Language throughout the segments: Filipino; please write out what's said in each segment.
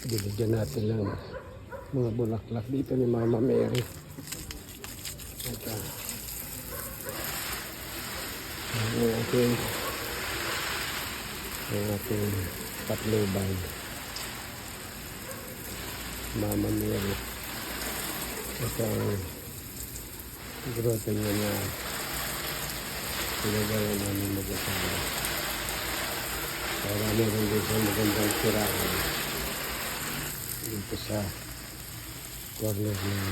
Binigyan natin lang mga bulaklak dito ni Mama Mary. Ito. Ang ating patnubay. Mama Mary. Ito ang grotto niya na pinagawa namin mag-asawa. Para meron din sa magandang tirahan dito sa corner ng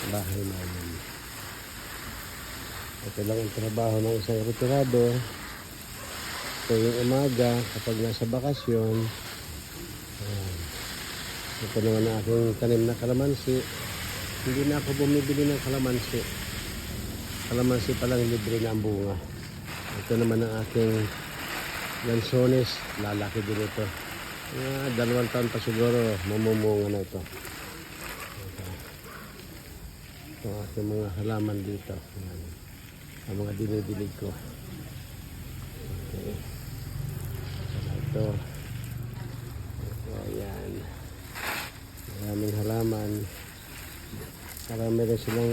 bahay namin. Ito lang ang trabaho ng isang retirado. Tuwing umaga kapag nasa bakasyon. Ito naman ang aking tanim na kalamansi. Hindi na ako bumibili ng kalamansi. Kalamansi palang libre na ang bunga. Ito naman ang aking lansones. Lalaki din ito. 2 taon pa siguro mamumunga na ito. Ito ang aking mga halaman dito. Ang mga dinidilig ko. Okay. Ito. Ayan. Maraming halaman. Marami rin silang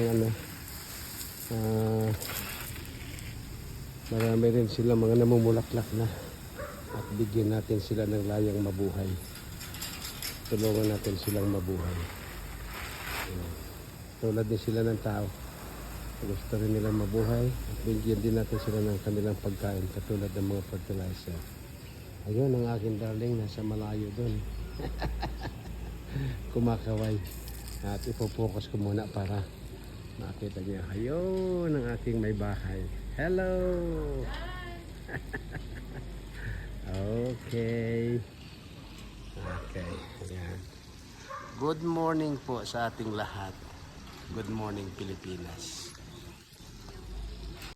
marami rin silang mga namumulaklak na. At bigyan natin sila ng layang mabuhay. Tulungan natin silang mabuhay. Tulad din sila ng tao. Gusto rin nilang mabuhay. At bigyan din natin sila ng kanilang pagkain katulad ng mga fertilizer. Ayun ang aking darling, nasa malayo doon. Kumakaway. At ipopokus ko muna para makita niya. Ayun ang aking may bahay. Hello! Okay. Okay. Ayan. Good morning po sa ating lahat. Good morning Pilipinas.